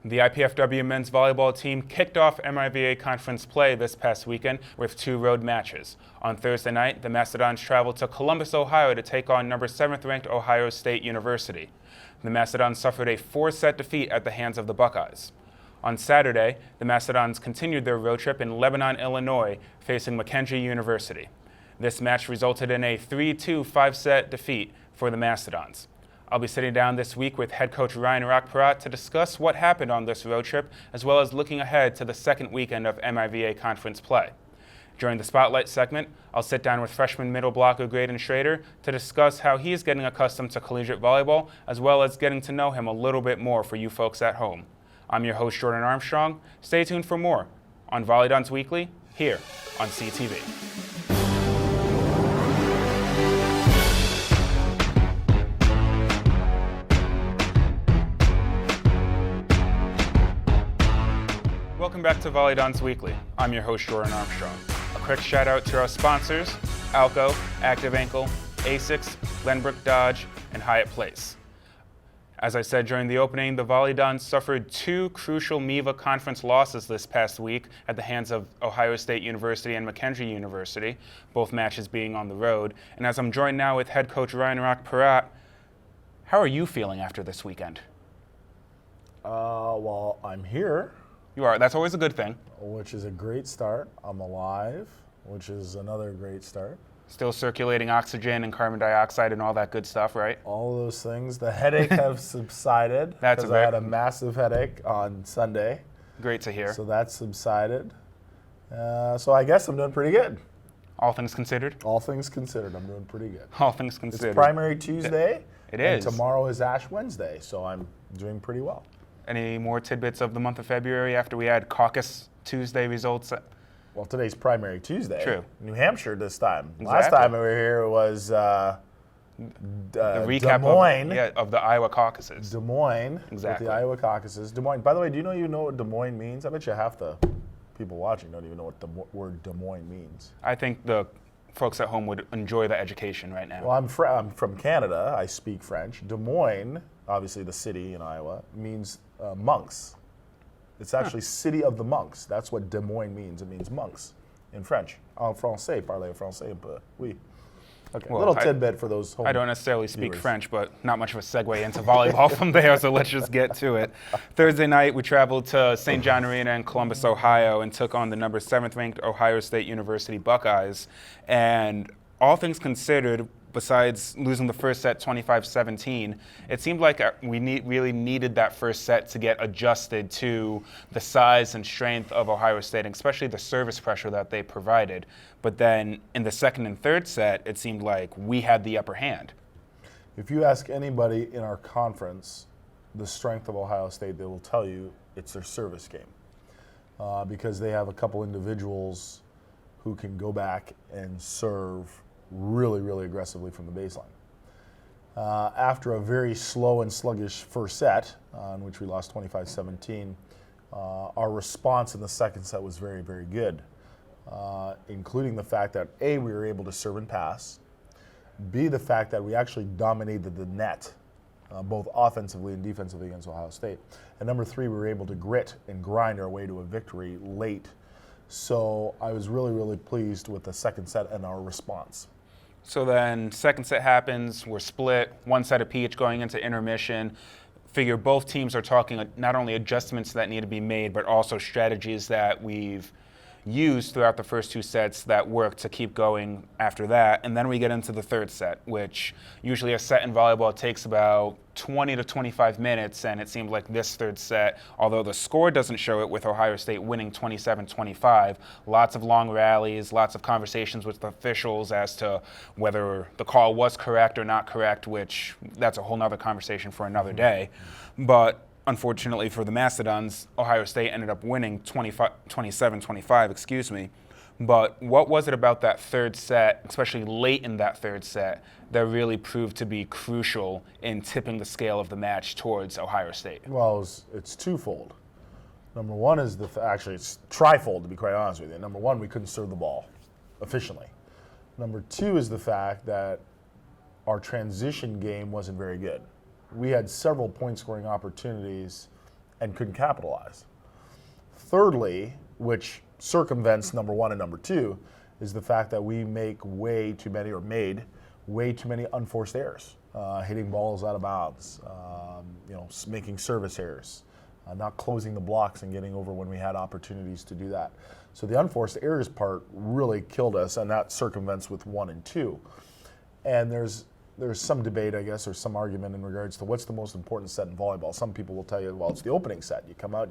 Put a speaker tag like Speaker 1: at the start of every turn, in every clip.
Speaker 1: The IPFW men's volleyball team kicked off MIVA conference play this past weekend with 2 road matches. On Thursday night, the Mastodons traveled to Columbus, Ohio to take on number 7th ranked Ohio State University. The Mastodons suffered a 4-set defeat at the hands of the Buckeyes. On Saturday, the Mastodons continued their road trip in Lebanon, Illinois, facing McKendree University. This match resulted in a 3-2 5-set defeat for the Mastodons. I'll be sitting down this week with head coach Ryan Perrotte to discuss what happened on this road trip, as well as looking ahead to the second weekend of MIVA conference play. During the Spotlight segment, I'll sit down with freshman middle blocker Graydon Schroeder to discuss how he is getting accustomed to collegiate volleyball, as well as getting to know him a little bit more for you folks at home. I'm your host, Jordan Armstrong. Stay tuned for more on VolleyDons Weekly, here on CTV. Welcome back to VolleyDons Weekly. I'm your host, Jordan Armstrong. A quick shout out to our sponsors, Alco, Active Ankle, ASICS, Glenbrook Dodge, and Hyatt Place. As I said during the opening, the VolleyDons suffered 2 crucial MIVA conference losses this past week at the hands of Ohio State University and McKendree University, both matches being on the road. And as I'm joined now with head coach Ryan Perrotte, how are you feeling after this weekend?
Speaker 2: Well, I'm here.
Speaker 1: You are. That's always a good thing.
Speaker 2: Which is a great start. I'm alive, which is another great start.
Speaker 1: Still circulating oxygen and carbon dioxide and all that good stuff, right?
Speaker 2: All those things. The headache have subsided.
Speaker 1: That's
Speaker 2: because I had a massive headache on Sunday.
Speaker 1: Great to hear.
Speaker 2: So that's subsided. So I guess I'm doing pretty good.
Speaker 1: All things considered?
Speaker 2: All things considered, I'm doing pretty good.
Speaker 1: All things considered.
Speaker 2: It's Primary Tuesday.
Speaker 1: It is.
Speaker 2: And tomorrow is Ash Wednesday, so I'm doing pretty well.
Speaker 1: Any more tidbits of the month of February after we had Caucus Tuesday results?
Speaker 2: Well, today's Primary Tuesday.
Speaker 1: True.
Speaker 2: New Hampshire this time.
Speaker 1: Exactly.
Speaker 2: Last time we were here was
Speaker 1: The recap
Speaker 2: Des Moines.
Speaker 1: of the Iowa caucuses.
Speaker 2: Des Moines.
Speaker 1: Exactly.
Speaker 2: With the Iowa caucuses. Des Moines. By the way, do you know what Des Moines means? I bet you half the people watching don't even know what the word Des Moines means.
Speaker 1: I think the folks at home would enjoy the education right now.
Speaker 2: Well, I'm from Canada. I speak French. Des Moines, obviously the city in Iowa, means monks. It's actually City of the Monks. That's what Des Moines means. It means monks in French. En français, parlez français un peu. Oui. Okay,
Speaker 1: Well,
Speaker 2: little tidbit for those home
Speaker 1: I don't necessarily speak
Speaker 2: viewers.
Speaker 1: French, but not much of a segue into volleyball from there, so let's just get to it. Thursday night, we traveled to St. John Arena in Columbus, Ohio, and took on the number 7th ranked Ohio State University Buckeyes. And all things considered, besides losing the first set 25-17, it seemed like we really needed that first set to get adjusted to the size and strength of Ohio State, and especially the service pressure that they provided. But then in the second and third set, it seemed like we had the upper hand.
Speaker 2: If you ask anybody in our conference the strength of Ohio State, they will tell you it's their service game. Because they have a couple individuals who can go back and serve really, really aggressively from the baseline. After a very slow and sluggish first set, in which we lost 25-17, our response in the second set was very, very good, including the fact that A, we were able to serve and pass, B, the fact that we actually dominated the net, both offensively and defensively against Ohio State, and number 3, we were able to grit and grind our way to a victory late. So I was really, really pleased with the second set and our response.
Speaker 1: So then second set happens, we're split, 1 set apiece going into intermission. Figure both teams are talking not only adjustments that need to be made, but also strategies that we've used throughout the first 2 sets that work to keep going after that. And then we get into the third set, which usually a set in volleyball takes about 20 to 25 minutes, and it seemed like this third set, although the score doesn't show it with Ohio State winning 27-25, lots of long rallies, lots of conversations with the officials as to whether the call was correct or not correct, which that's a whole nother conversation for another day. But unfortunately for the Mastodons, Ohio State ended up winning 27-25, But what was it about that third set, especially late in that third set, that really proved to be crucial in tipping the scale of the match towards Ohio State?
Speaker 2: Well, it's twofold. Number one is actually it's trifold, to be quite honest with you. Number one, we couldn't serve the ball efficiently. Number 2 is the fact that our transition game wasn't very good. We had several point-scoring opportunities and couldn't capitalize. Thirdly, which circumvents number one and number two, is the fact that we made way too many unforced errors, hitting balls out of bounds, making service errors, not closing the blocks and getting over when we had opportunities to do that. So the unforced errors part really killed us, and that circumvents with 1 and 2. And there's some debate, I guess, or some argument in regards to what's the most important set in volleyball. Some people will tell you, well, it's the opening set. You come out,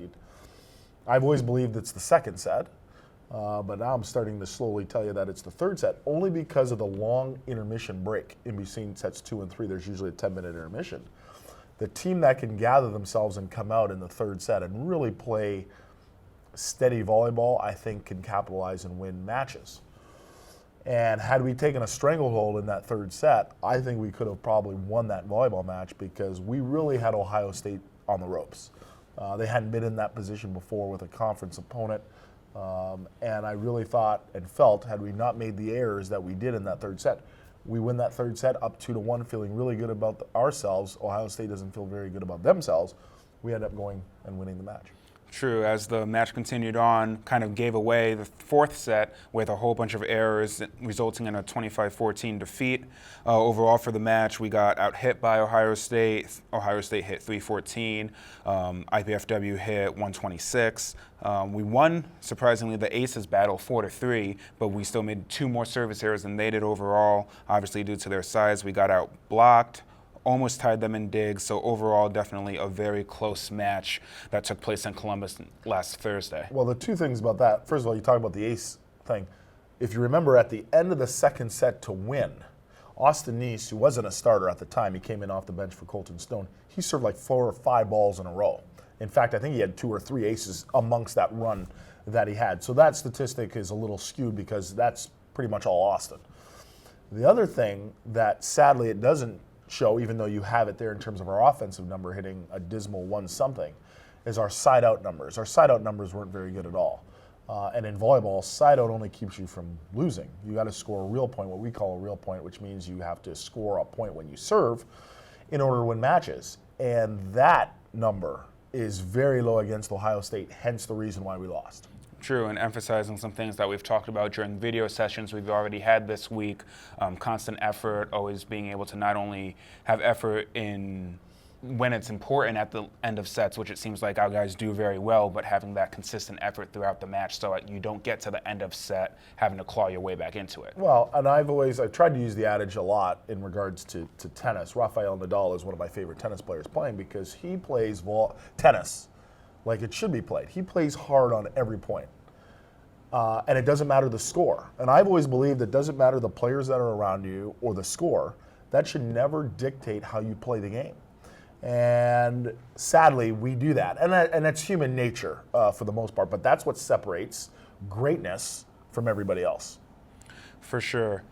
Speaker 2: I've always believed it's the second set, but now I'm starting to slowly tell you that it's the third set, only because of the long intermission break in between sets 2 and 3. There's usually a 10-minute intermission. The team that can gather themselves and come out in the third set and really play steady volleyball, I think, can capitalize and win matches. And had we taken a stranglehold in that third set, I think we could have probably won that volleyball match, because we really had Ohio State on the ropes. They hadn't been in that position before with a conference opponent. And I really thought and felt, had we not made the errors that we did in that third set, we win that third set up 2-1, feeling really good about ourselves. Ohio State doesn't feel very good about themselves. We end up going and winning the match.
Speaker 1: True, as the match continued on, kind of gave away the fourth set with a whole bunch of errors, resulting in a 25-14 defeat. Overall for the match, we got out-hit by Ohio State. Ohio State hit 314. IPFW hit 126. We won, surprisingly, the Aces battle 4-3, but we still made 2 more service errors than they did overall. Obviously, due to their size, we got out-blocked. Almost tied them in digs, so overall definitely a very close match that took place in Columbus last Thursday.
Speaker 2: Well, the two things about that, first of all, you talk about the ace thing. If you remember, at the end of the second set to win, Austin Neese, who wasn't a starter at the time, he came in off the bench for Colton Stone, he served like 4 or 5 balls in a row. In fact, I think he had 2 or 3 aces amongst that run that he had. So that statistic is a little skewed, because that's pretty much all Austin. The other thing that sadly it doesn't show, even though you have it there in terms of our offensive number hitting a dismal 1-something, is our side-out numbers. Our side-out numbers weren't very good at all. And in volleyball, side-out only keeps you from losing. You got to score a real point, what we call a real point, which means you have to score a point when you serve in order to win matches. And that number is very low against Ohio State, hence the reason why we lost.
Speaker 1: True, and emphasizing some things that we've talked about during video sessions we've already had this week. Constant effort, always being able to not only have effort in when it's important at the end of sets, which it seems like our guys do very well, but having that consistent effort throughout the match so that you don't get to the end of set having to claw your way back into it.
Speaker 2: Well, and I've tried to use the adage a lot in regards to tennis. Rafael Nadal is one of my favorite tennis players playing, because he plays tennis like it should be played. He plays hard on every point. And it doesn't matter the score. And I've always believed it doesn't matter the players that are around you or the score. That should never dictate how you play the game. And sadly, we do that. And that's human nature for the most part. But that's what separates greatness from everybody else.
Speaker 1: For sure.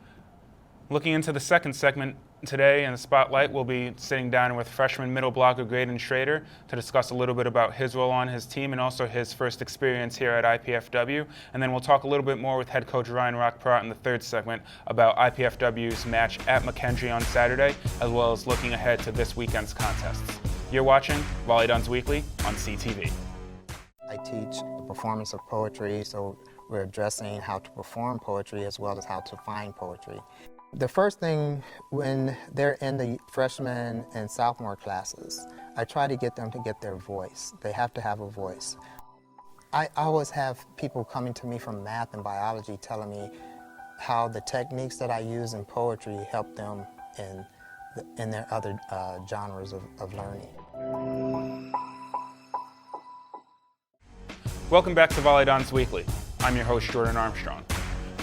Speaker 1: Looking into the second segment today in the spotlight, we'll be sitting down with freshman middle blocker Graydon Schroeder to discuss a little bit about his role on his team and also his first experience here at IPFW. And then we'll talk a little bit more with head coach Ryan Perrotte in the third segment about IPFW's match at McKendree on Saturday, as well as looking ahead to this weekend's contests. You're watching VolleyDons Weekly on CTV.
Speaker 3: I teach the performance of poetry, so we're addressing how to perform poetry as well as how to find poetry. The first thing, when they're in the freshman and sophomore classes, I try to get them to get their voice. They have to have a voice. I always have people coming to me from math and biology telling me how the techniques that I use in poetry help them in their other genres of learning.
Speaker 1: Welcome back to VolleyDons Weekly. I'm your host, Jordan Armstrong.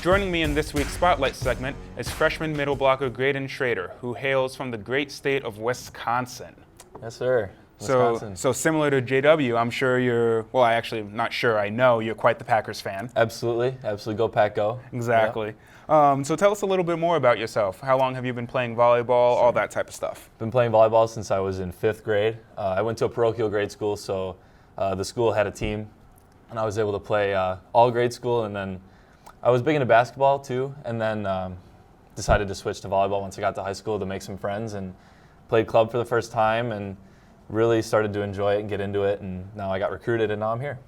Speaker 1: Joining me in this week's Spotlight segment is freshman middle blocker Graydon Schroeder, who hails from the great state of Wisconsin.
Speaker 4: Yes, sir. Wisconsin.
Speaker 1: So similar to JW, I'm sure I know you're quite the Packers fan.
Speaker 4: Absolutely. Go Pack, go.
Speaker 1: Exactly. Yeah. So tell us a little bit more about yourself. How long have you been playing volleyball, all that type of stuff?
Speaker 4: Been playing volleyball since I was in 5th grade. I went to a parochial grade school, so the school had a team, and I was able to play all grade school, and then I was big into basketball too, and then decided to switch to volleyball once I got to high school to make some friends, and played club for the first time, and really started to enjoy it and get into it, and now I got recruited and now I'm here.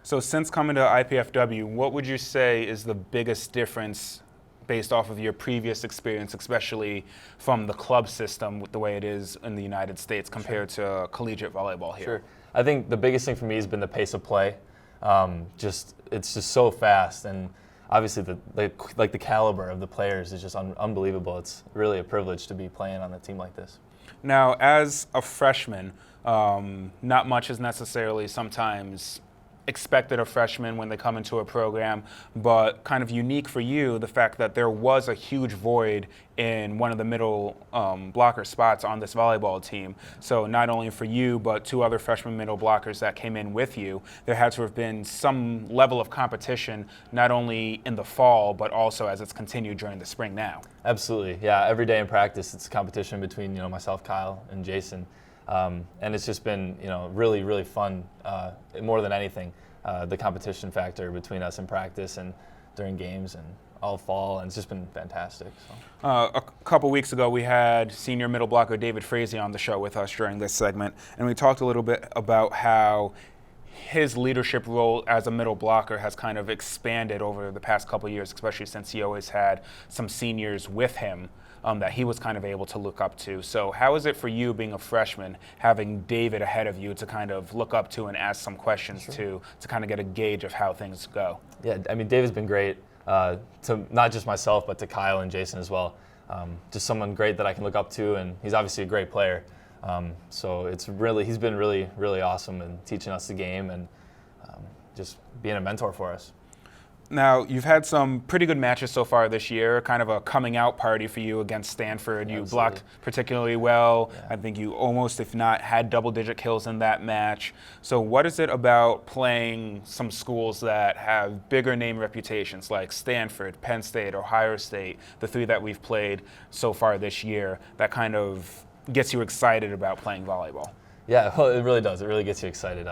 Speaker 1: So since coming to IPFW, what would you say is the biggest difference based off of your previous experience, especially from the club system with the way it is in the United States compared to collegiate volleyball here?
Speaker 4: Sure. I think the biggest thing for me has been the pace of play. It's just so fast, and obviously the caliber of the players is just unbelievable. It's really a privilege to be playing on a team like this.
Speaker 1: Now, as a freshman, not much is necessarily sometimes expected of freshmen when they come into a program, but kind of unique for you, the fact that there was a huge void in one of the middle blocker spots on this volleyball team. So not only for you, but 2 other freshman middle blockers that came in with you, there had to have been some level of competition, not only in the fall, but also as it's continued during the spring now.
Speaker 4: Absolutely, yeah. Every day in practice, it's a competition between myself, Kyle, and Jason. And it's just been, really, really fun, more than anything, the competition factor between us in practice and during games and all fall, and it's just been fantastic. So.
Speaker 1: A couple weeks ago, we had senior middle blocker David Frazee on the show with us during this segment, and we talked a little bit about how his leadership role as a middle blocker has kind of expanded over the past couple of years, especially since he always had some seniors with him that he was kind of able to look up to. So how is it for you being a freshman, having David ahead of you to kind of look up to and ask some questions to kind of get a gauge of how things go?
Speaker 4: Yeah, I mean, David's been great to not just myself, but to Kyle and Jason as well. Just someone great that I can look up to, and he's obviously a great player. So he's been really, really awesome in teaching us the game and just being a mentor for us.
Speaker 1: Now, you've had some pretty good matches so far this year, kind of a coming out party for you against Stanford. You blocked particularly well. Yeah. I think you almost, if not, had double-digit kills in that match. So what is it about playing some schools that have bigger name reputations like Stanford, Penn State, Ohio State, the 3 that we've played so far this year, that kind of gets you excited about playing volleyball?
Speaker 4: Yeah, well, it really does. It really gets you excited.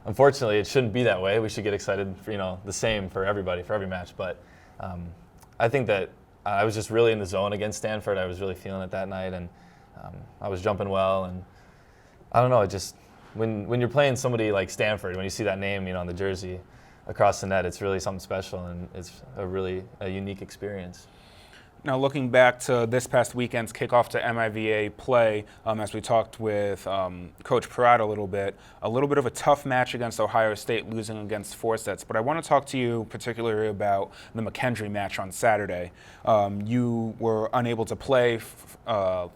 Speaker 4: Unfortunately, it shouldn't be that way. We should get excited for the same for everybody, for every match. But I think that I was just really in the zone against Stanford. I was really feeling it that night, and I was jumping well. And I don't know, it just when you're playing somebody like Stanford, when you see that name, on the jersey across the net, it's really something special, and it's a unique experience.
Speaker 1: Now, looking back to this past weekend's kickoff to MIVA play, as we talked with Coach Perrotte a little bit of a tough match against Ohio State, losing against 4 sets. But I want to talk to you particularly about the McKendree match on Saturday. You were unable to play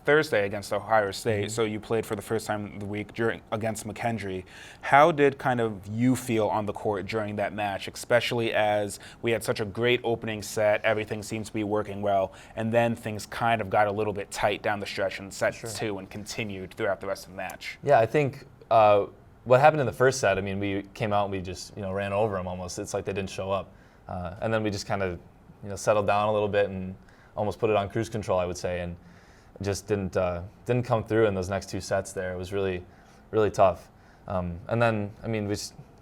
Speaker 1: Thursday against Ohio State, so you played for the first time of the week against McKendree. How did kind of you feel on the court during that match, especially as we had such a great opening set, everything seemed to be working well, and then things kind of got a little bit tight down the stretch in set 2 and continued throughout the rest of the match?
Speaker 4: Yeah, I think what happened in the first set, I mean, we came out and we just ran over them almost. It's like they didn't show up. And then we just kind of settled down a little bit and almost put it on cruise control, I would say, and just didn't come through in those next 2 sets there. It was really, really tough. And then, I mean,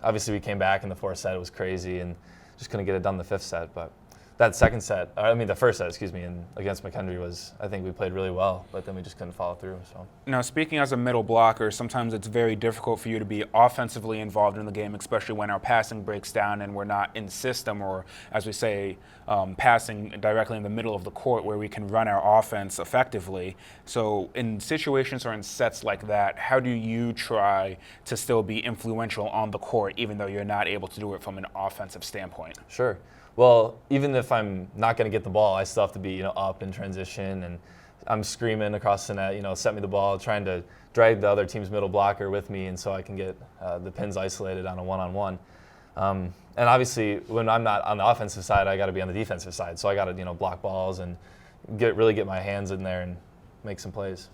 Speaker 4: obviously we came back in the 4th set. It was crazy and just couldn't get it done in the 5th set. But that the first set, and against McKendree I think we played really well, but then we just couldn't follow through. So.
Speaker 1: Now, speaking as a middle blocker, sometimes it's very difficult for you to be offensively involved in the game, especially when our passing breaks down and we're not in system, or as we say, passing directly in the middle of the court where we can run our offense effectively. So in situations or in sets like that, how do you try to still be influential on the court, even though you're not able to do it from an offensive standpoint?
Speaker 4: Sure. Well, even if I'm not going to get the ball, I still have to be, up in transition, and I'm screaming across the net, set me the ball, trying to drag the other team's middle blocker with me, and so I can get the pins isolated on a one-on-one. And obviously, when I'm not on the offensive side, I got to be on the defensive side. So I got to, block balls and really get my hands in there and make some plays.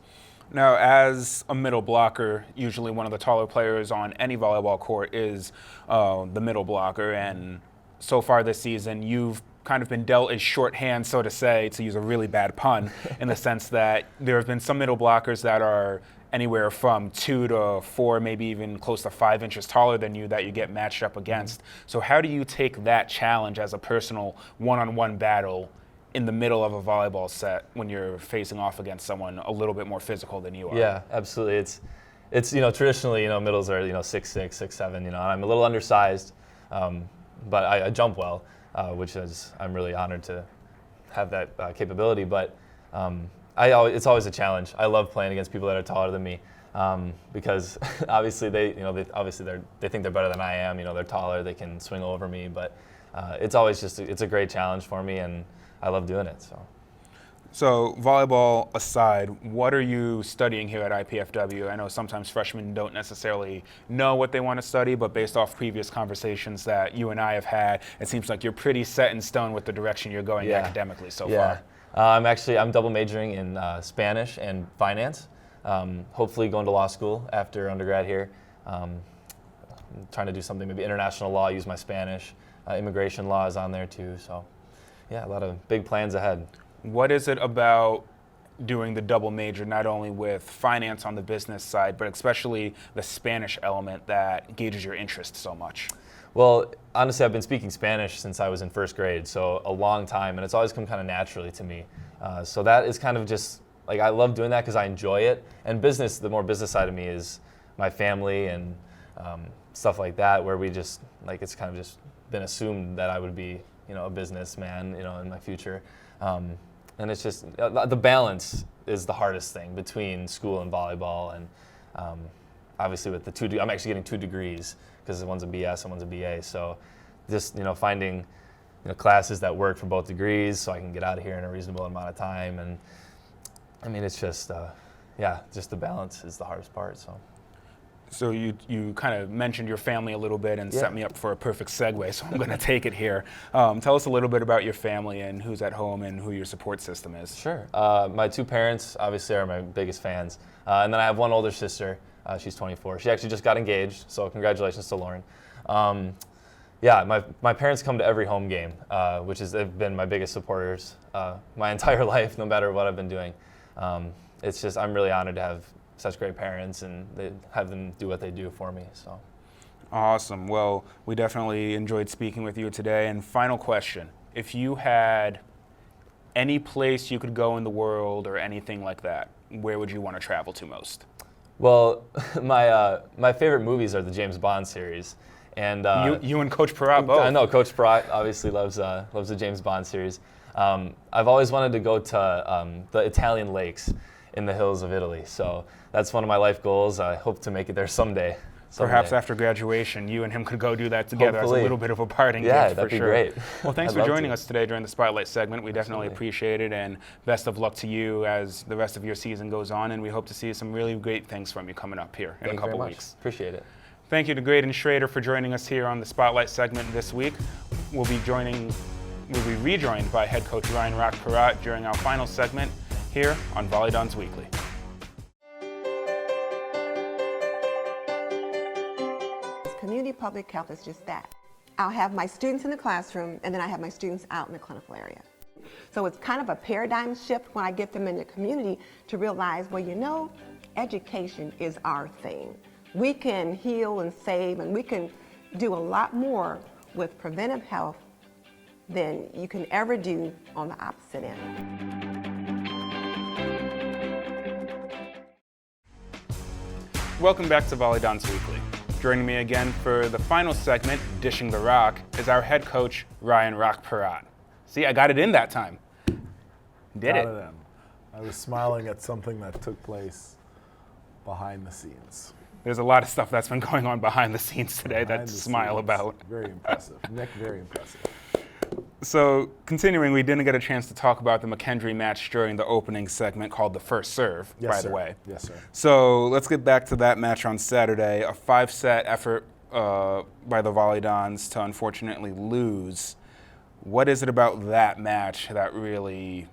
Speaker 1: Now, as a middle blocker, usually one of the taller players on any volleyball court is the middle blocker, and so far this season, you've kind of been dealt a shorthand, so to say, to use a really bad pun, in the sense that there have been some middle blockers that are anywhere from 2 to 4, maybe even close to 5 inches taller than you that you get matched up against. So how do you take that challenge as a personal one-on-one battle in the middle of a volleyball set when you're facing off against someone a little bit more physical than you are?
Speaker 4: Yeah, absolutely. it's, traditionally, middles are, 6'6", 6'7", and I'm a little undersized, but I jump well, which is, I'm really honored to have that capability. But it's always a challenge. I love playing against people that are taller than me, because obviously they think they're better than I am. They're taller, they can swing over me, but it's always it's a great challenge for me, and I love doing it.
Speaker 1: So volleyball aside, what are you studying here at IPFW? I know sometimes freshmen don't necessarily know what they want to study, but based off previous conversations that you and I have had, it seems like you're pretty set in stone with the direction you're going academically so far.
Speaker 4: I'm double majoring in Spanish and finance. Hopefully going to law school after undergrad here. I'm trying to do something, maybe international law, use my Spanish. Immigration law is on there too. So yeah, a lot of big plans ahead.
Speaker 1: What is it about doing the double major, not only with finance on the business side, but especially the Spanish element that gauges your interest so much?
Speaker 4: Well, honestly, I've been speaking Spanish since I was in first grade, so a long time, and it's always come kind of naturally to me. So that is kind of just, like, I love doing that because I enjoy it. And business, the more business side of me is my family and stuff like that, where we just, like, it's kind of just been assumed that I would be, a businessman, in my future. And it's just, the balance is the hardest thing between school and volleyball. And obviously with I'm actually getting 2 degrees because one's a BS and one's a BA. So just, finding classes that work for both degrees so I can get out of here in a reasonable amount of time. And I mean, it's just, just the balance is the hardest part.
Speaker 1: So you kind of mentioned your family a little bit and set me up for a perfect segue, so I'm going to take it here. Tell us a little bit about your family and who's at home and who your support system is.
Speaker 4: Sure. My 2 parents obviously are my biggest fans. And then I have one older sister. She's 24. She actually just got engaged, so congratulations to Lauren. My parents come to every home game, they've been my biggest supporters my entire life, no matter what I've been doing. It's just, I'm really honored to have such great parents and they have them do what they do for me. So
Speaker 1: awesome. Well, we definitely enjoyed speaking with you today. And final question, if you had any place you could go in the world or anything like that, where would you want to travel to most?
Speaker 4: Well, my favorite movies are the James Bond series. And
Speaker 1: you and Coach Perrotte both.
Speaker 4: I know Coach Perrotte obviously loves the James Bond series. I've always wanted to go to the Italian lakes in the hills of Italy. So that's one of my life goals. I hope to make it there someday.
Speaker 1: Perhaps after graduation, you and him could go do that together.
Speaker 4: Hopefully.
Speaker 1: As a little bit of a parting gift
Speaker 4: that'd
Speaker 1: for
Speaker 4: be
Speaker 1: sure.
Speaker 4: Great.
Speaker 1: Well, thanks for joining us today during the Spotlight segment. We definitely appreciate it, and best of luck to you as the rest of your season goes on, and we hope to see some really great things from you coming up here in a couple weeks.
Speaker 4: Appreciate it.
Speaker 1: Thank you to Graydon and Schroeder for joining us here on the Spotlight segment this week. We'll be rejoined by head coach Ryan Rock Perrotte during our final segment here on VolleyDons Weekly.
Speaker 5: Community public health is just that. I'll have my students in the classroom, and then I have my students out in the clinical area. So it's kind of a paradigm shift when I get them in the community to realize, well, education is our thing. We can heal and save, and we can do a lot more with preventive health than you can ever do on the opposite end.
Speaker 1: Welcome back to VolleyDons Weekly. Joining me again for the final segment, Dishing the Rock, is our head coach, Ryan Rock Perrotte. See, I got it in that time. Did it.
Speaker 2: I was smiling at something that took place behind the scenes.
Speaker 1: There's a lot of stuff that's been going on behind the scenes today that smile about.
Speaker 2: Very impressive. Nick, very impressive.
Speaker 1: So, continuing, we didn't get a chance to talk about the McKendree match during the opening segment called the First Serve, by the way.
Speaker 2: Yes, sir.
Speaker 1: So, let's get back to that match on Saturday. A 5-set effort by the VolleyDons to unfortunately lose. What is it about that match that really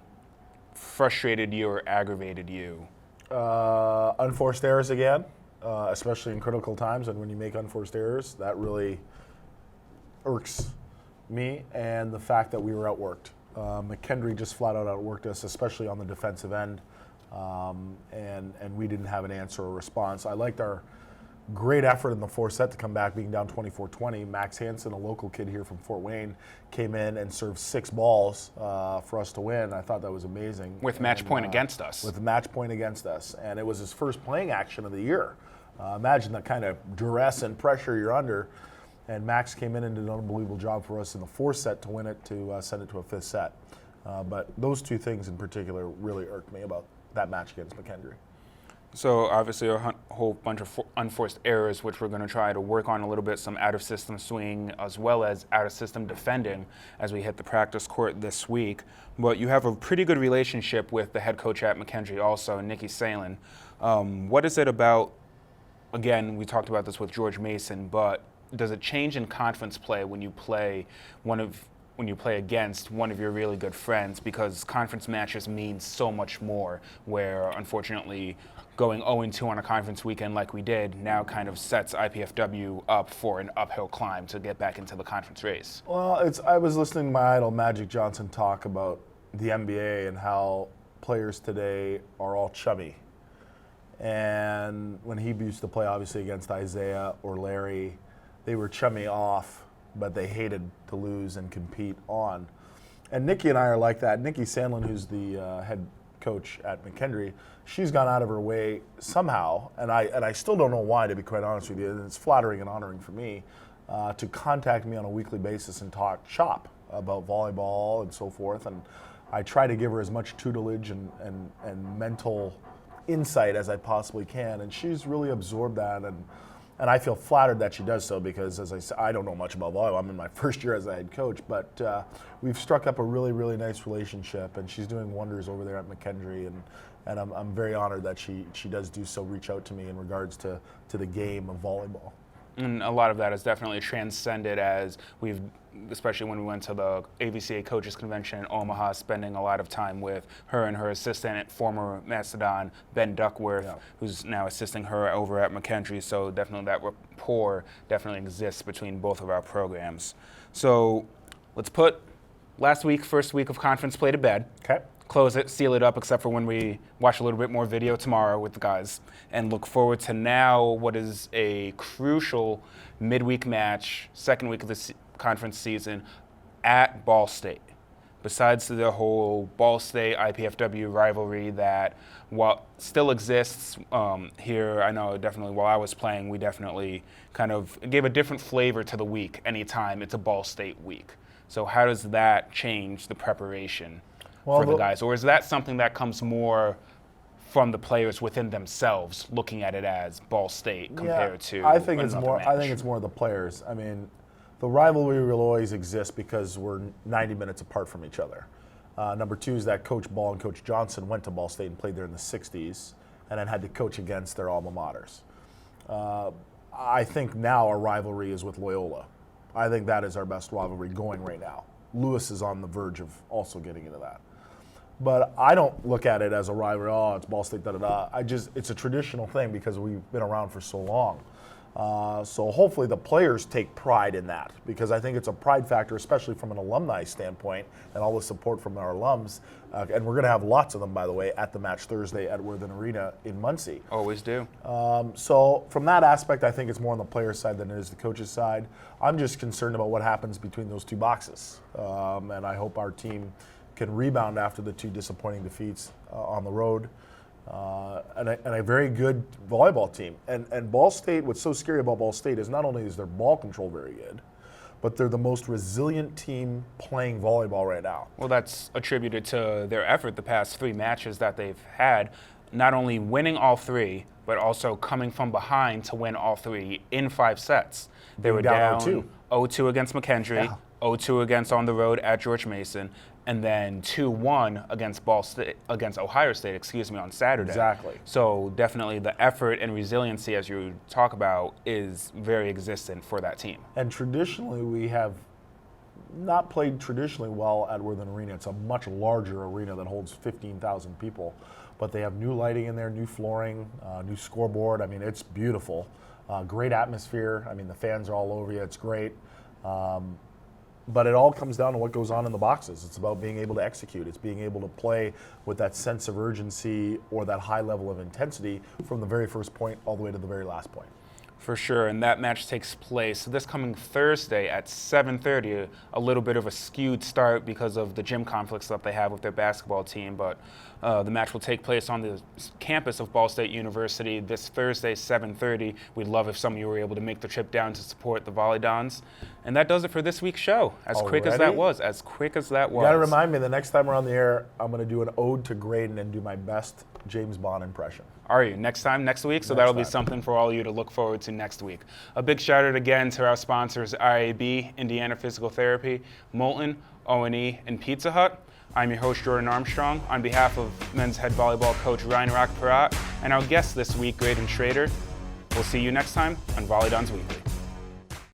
Speaker 1: frustrated you or aggravated you?
Speaker 2: Unforced errors again, especially in critical times, and when you make unforced errors, that really irks me, and the fact that we were outworked. McKendree just flat out outworked us, especially on the defensive end, and we didn't have an answer or response. I liked our great effort in the 4th set to come back, being down 24-20. Max Hansen, a local kid here from Fort Wayne, came in and served 6 balls for us to win. I thought that was amazing.
Speaker 1: With match point against us.
Speaker 2: With match point against us, and it was his first playing action of the year. Imagine the kind of duress and pressure you're under. And Max came in and did an unbelievable job for us in the fourth set to win it, to send it to a fifth set. But those two things in particular really irked me about that match against McKendree.
Speaker 1: So obviously a whole bunch of unforced errors, which we're going to try to work on a little bit, some out-of-system swing as well as out-of-system defending as we hit the practice court this week. But you have a pretty good relationship with the head coach at McKendree also, Nikki Salen. What is it about, again, we talked about this with George Mason, but does it change in conference play when you play against one of your really good friends, because conference matches mean so much more, where unfortunately going 0-2 on a conference weekend like we did now kind of sets IPFW up for an uphill climb to get back into the conference race?
Speaker 2: Well, I was listening to my idol Magic Johnson talk about the NBA and how players today are all chummy. And when he used to play obviously against Isaiah or Larry, they were chummy off, but they hated to lose and compete on. And Nikki and I are like that. Nikki Sandlin, who's the head coach at McKendree, she's gone out of her way somehow, and I still don't know why, to be quite honest with you, and it's flattering and honoring for me, to contact me on a weekly basis and talk shop about volleyball and so forth. And I try to give her as much tutelage and mental insight as I possibly can, and she's really absorbed that, and I feel flattered that she does so, because, as I said, I don't know much about volleyball. I'm in my first year as a head coach, but we've struck up a really, really nice relationship, and she's doing wonders over there at McKendree, and I'm very honored that she does do so, reach out to me in regards to the game of volleyball.
Speaker 1: And a lot of that has definitely transcended, as we've, especially when we went to the AVCA Coaches Convention in Omaha, spending a lot of time with her and her assistant, former Macedon, Ben Duckworth, who's now assisting her over at McKendree. So definitely that rapport definitely exists between both of our programs. So let's put first week of conference play to bed.
Speaker 2: Okay.
Speaker 1: Close it, seal it up, except for when we watch a little bit more video tomorrow with the guys, and look forward to now what is a crucial midweek match, second week of the conference season at Ball State. Besides the whole Ball State IPFW rivalry that still exists here, I know definitely while I was playing, we definitely kind of gave a different flavor to the week anytime it's a Ball State week. So how does that change the preparation for the guys? Or is that something that comes more from the players within themselves, looking at it as Ball State compared to
Speaker 2: I think it's
Speaker 1: match?
Speaker 2: more the players. I mean, the rivalry will always exist because we're 90 minutes apart from each other. Number two is that Coach Ball and Coach Johnson went to Ball State and played there in the 60s and then had to coach against their alma maters. I think now our rivalry is with Loyola. I think that is our best rivalry going right now. Lewis is on the verge of also getting into that. But I don't look at it as a rivalry, it's Ball State, da-da-da. It's a traditional thing because we've been around for so long. So hopefully the players take pride in that, because I think it's a pride factor, especially from an alumni standpoint and all the support from our alums. And we're going to have lots of them, by the way, at the match Thursday at Worthen Arena in Muncie.
Speaker 1: Always do.
Speaker 2: So from that aspect, I think it's more on the player side than it is the coach's side. I'm just concerned about what happens between those two boxes. And I hope our team can rebound after the two disappointing defeats on the road. And a very good volleyball team. And Ball State, what's so scary about Ball State is not only is their ball control very good, but they're the most resilient team playing volleyball right now.
Speaker 1: Well, that's attributed to their effort the past three matches that they've had, not only winning all three, but also coming from behind to win all three in 5 sets. They were down 0-2 against McKendree, 0-2 against on the road at George Mason, and then 2-1 against Ohio State, on Saturday.
Speaker 2: Exactly.
Speaker 1: So definitely the effort and resiliency, as you talk about, is very existent for that team.
Speaker 2: And traditionally, we have not played traditionally well at Worthen Arena. It's a much larger arena that holds 15,000 people. But they have new lighting in there, new flooring, new scoreboard. I mean, it's beautiful. Great atmosphere. I mean, the fans are all over you. It's great. But it all comes down to what goes on in the boxes. It's about being able to execute. It's being able to play with that sense of urgency or that high level of intensity from the very first point all the way to the very last point.
Speaker 1: For sure, and that match takes place this coming Thursday at 7:30. A little bit of a skewed start because of the gym conflicts that they have with their basketball team, but the match will take place on the campus of Ball State University this Thursday, 7:30. We'd love if some of you were able to make the trip down to support the VolleyDons. And that does it for this week's show. As quick as that was.
Speaker 2: You gotta remind me, the next time we're on the air, I'm gonna do an ode to Graydon and do my best James Bond impression.
Speaker 1: Are you? Next week? So that'll be something for all of you to look forward to next week. A big shout out again to our sponsors, IAB, Indiana Physical Therapy, Molten, O&E, and Pizza Hut. I'm your host, Jordan Armstrong. On behalf of men's head volleyball coach Ryan Perrotte and our guest this week, Graydon Schroeder, we'll see you next time on VolleyDons Weekly.